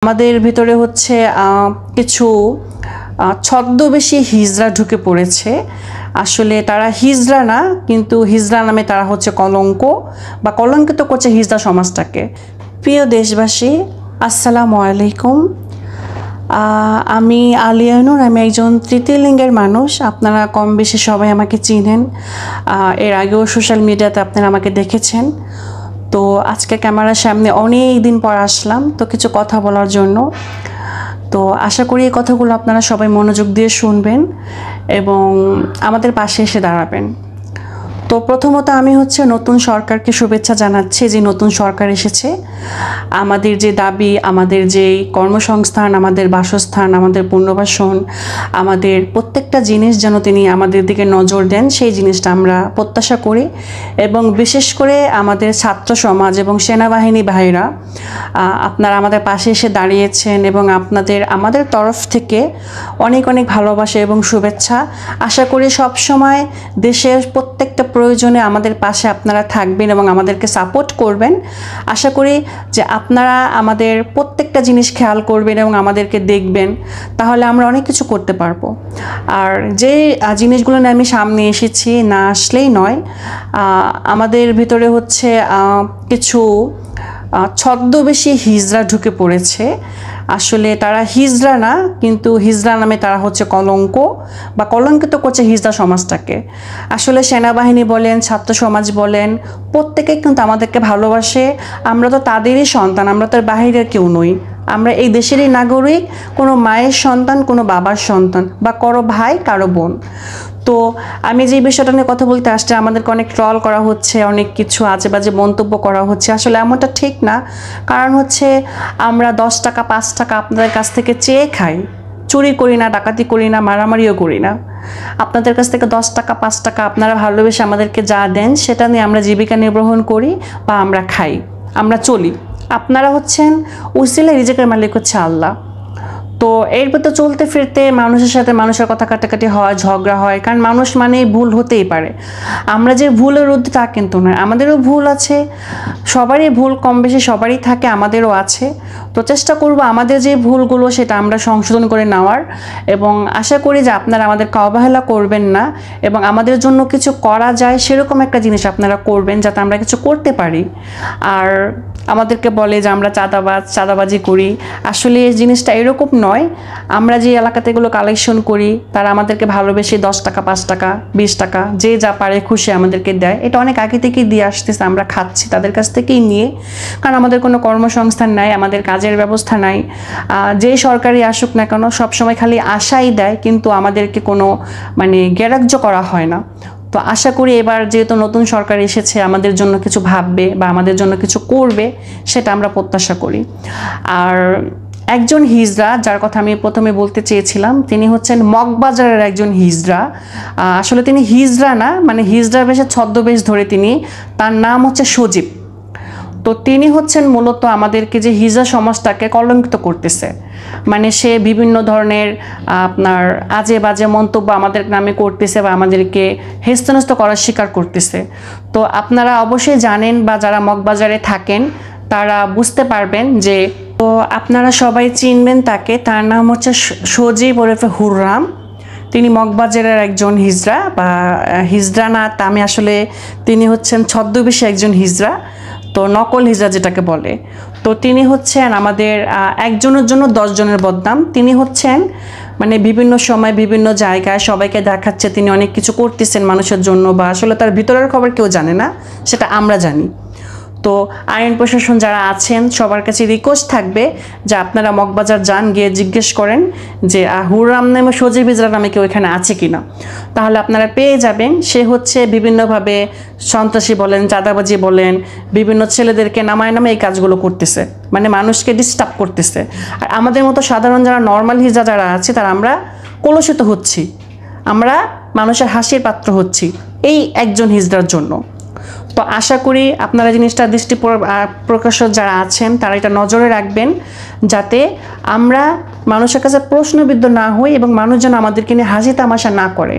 আমাদের ভিতরে হচ্ছে কিছু ছদ্মবেশী হিজড়া ঢুকে পড়েছে। আসলে তারা হিজড়া না, কিন্তু হিজড়া নামে তারা হচ্ছে কলঙ্ক বা কলঙ্কিত করছে হিজড়া সমাজটাকে। প্রিয় দেশবাসী, আসসালামু আলাইকুম। আমি আলিয়া নূর, আমি একজন তৃতীয় লিঙ্গের মানুষ। আপনারা কম বেশি সবাই আমাকে চিনেন, এর আগেও সোশ্যাল মিডিয়াতে আপনারা আমাকে দেখেছেন। তো আজকে ক্যামেরার সামনে অনেক দিন পর আসলাম তো কিছু কথা বলার জন্য। তো আশা করি এই কথাগুলো আপনারা সবাই মনোযোগ দিয়ে শুনবেন এবং আমাদের পাশে এসে দাঁড়াবেন। তো প্রথমত আমি হচ্ছে নতুন সরকারকে শুভেচ্ছা জানাচ্ছি যে নতুন সরকার এসেছে। আমাদের যে দাবি, আমাদের যে কর্মসংস্থান, আমাদের বাসস্থান, আমাদের পুনর্বাসন, আমাদের প্রত্যেকটা জিনিস যেন তিনি আমাদের দিকে নজর দেন, সেই জিনিসটা আমরা প্রত্যাশা করি। এবং বিশেষ করে আমাদের ছাত্র সমাজ এবং সেনাবাহিনী ভাইরা, আপনারা আমাদের পাশে এসে দাঁড়িয়েছেন এবং আমাদের তরফ থেকে অনেক অনেক ভালোবাসা এবং শুভেচ্ছা। আশা করি সব সময় দেশের প্রত্যেকটা প্রয়োজনে আমাদের পাশে আপনারা থাকবেন এবং আমাদেরকে সাপোর্ট করবেন। আশা করি যে আপনারা আমাদের প্রত্যেকটা জিনিস খেয়াল করবেন এবং আমাদেরকে দেখবেন, তাহলে আমরা অনেক কিছু করতে পারবো। আর যে জিনিসগুলো নিয়ে আমি সামনে এসেছি, না আসলেই নয়, আমাদের ভিতরে হচ্ছে কিছু ছদ্মবেশী হিজড়া ঢুকে পড়েছে। আসলে তারা হিজড়া না, কিন্তু হিজড়া নামে তারা হচ্ছে কলঙ্ক বা কলঙ্কিত করছে হিজড়া সমাজটাকে। আসলে সেনাবাহিনী বলেন, ছাত্র সমাজ বলেন, প্রত্যেকে কিন্তু আমাদেরকে ভালোবাসে। আমরা তো তাদেরই সন্তান, আমরা তো বাহিরের কেউ নই। আমরা এই দেশেরই নাগরিক, কোনো মায়ের সন্তান, কোনো বাবার সন্তান, বা কারো ভাই, কারো বোন। তো আমি যে বিষয়টা নিয়ে কথা বলতে আসছি, আমাদেরকে অনেক ট্রল করা হচ্ছে, অনেক কিছু আজে বাজে মন্তব্য করা হচ্ছে। আসলে এমনটা ঠিক না। কারণ হচ্ছে আমরা 10 টাকা 5 টাকা আপনাদের কাছ থেকে চেয়ে খাই, চুরি করি না, ডাকাতি করি না, মারামারিও করি না। আপনাদের কাছ থেকে 10 টাকা 5 টাকা আপনারা ভালোবেসে আমাদেরকে যা দেন, সেটা নিয়ে আমরা জীবিকা নির্বাহ করি বা আমরা খাই, আমরা চলি। আপনারা হচ্ছেন উসিলা, রিজিকের মালিক হচ্ছে আল্লাহ। তো এর ভিতরে চলতে ফিরতে মানুষের সাথে মানুষের কথা কাটাকাটি হয়, ঝগড়া হয়, কারণ মানুষ মানেই ভুল হতেই পারে। আমরা যে ভুলের ঊর্ধ্বে তা কিন্তু নয়, আমাদেরও ভুল আছে, সবারই ভুল কম বেশি সবারই থাকে, আমাদেরও আছে। তো চেষ্টা করব আমাদের যে ভুলগুলো সেটা আমরা সংশোধন করে নেওয়ার, এবং আশা করি যে আপনারা আমাদেরকে অবহেলা করবেন না এবং আমাদের জন্য কিছু করা যায় সেরকম একটা জিনিস আপনারা করবেন, যাতে আমরা কিছু করতে পারি। আর আমাদেরকে বলে যে আমরা চাঁদাবাজি করি, আসলে এই জিনিসটা এরকম নয়। আমরা যে এলাকাতে এগুলো কালেকশন করি, তারা আমাদেরকে ভালোবেসে 10 টাকা 5 টাকা 20 টাকা যে যা পারে খুশি আমাদেরকে দেয়। এটা অনেক আগে থেকেই দিয়ে আসতেছে, আমরা খাচ্ছি তাদের কাছ থেকেই নিয়ে, কারণ আমাদের কোনো কর্মসংস্থান নাই, আমাদের কাজের ব্যবস্থা নাই। যে সরকারি আসুক না কেন, সবসময় খালি আশাই দেয়, কিন্তু আমাদেরকে কোনো গ্রাহ্য করা হয় না। তো আশা করি এবার যেহেতু নতুন সরকার এসেছে, আমাদের জন্য কিছু ভাববে বা আমাদের জন্য কিছু করবে, সেটা আমরা প্রত্যাশা করি। আর একজন হিজড়া, যার কথা আমি প্রথমে বলতে চেয়েছিলাম, তিনি হচ্ছেন মগবাজারের একজন হিজড়া। আসলে তিনি হিজড়া না, হিজড়া বেশে ছদ্মবেশ ধরে তার নাম হচ্ছে সজীব। তো তিনি হচ্ছেন মূলত আমাদেরকে যে হিজড়া সমাজটাকে কলঙ্কিত করতেছে। সে বিভিন্ন ধরনের আপনার আজে বাজে মন্তব্য আমাদের নামে করতেছে বা আমাদেরকে হেস্তনেস্ত করার শিকার করতেছে। তো আপনারা অবশ্যই জানেন, বা যারা মগবাজারে থাকেন তারা বুঝতে পারবেন যে, তো আপনারা সবাই চিনবেন তাকে। তার নাম হচ্ছে সজীব ওরফে হুররাম। তিনি মগবাজারের একজন হিজড়া, বা হিজড়া না, তা আমি আসলে তিনি হচ্ছেন ছদ্মবেশী একজন হিজড়া, তো নকল হিজড়া যেটাকে বলে। তো তিনি হচ্ছেন আমাদের একজনের জন্য 10 জনের বদনাম। তিনি হচ্ছেন বিভিন্ন সময় বিভিন্ন জায়গায় সবাইকে দেখাচ্ছে তিনি অনেক কিছু করতেছেন মানুষের জন্য, বা আসলে তার ভিতরের খবর কেউ জানে না, সেটা আমরা জানি। তো আইন প্রশাসন যারা আছেন সবার কাছে রিকোয়েস্ট থাকবে যে আপনারা মগবাজার যান, গিয়ে জিজ্ঞেস করেন যে হুররাম নামে সজীব হিজড়া নামে কেউ এখানে আছে কিনা, তাহলে আপনারা পেয়ে যাবেন। সে হচ্ছে বিভিন্নভাবে সন্ত্রাসী বলেন, চাঁদাবাজি বলেন, বিভিন্ন ছেলেদেরকে নামায় এই কাজগুলো করতেছে, মানুষকে ডিস্টার্ব করতেছে। আর আমাদের মতো সাধারণ যারা নর্মাল হিজড়া যারা আছে, তারা আমরা কলুষিত হচ্ছি, আমরা মানুষের হাসির পাত্র হচ্ছি এই একজন হিজড়ার জন্য। তো আশা করি আপনারা জিনিসটা দৃষ্টি প্রকাশক যারা আছেন তারা এটা নজরে রাখবেন, যাতে আমরা মানুষের কাছে প্রশ্নবিদ্ধ না হই এবং মানুষ যেন আমাদেরকে নিয়ে হাসি তামাশা না করে।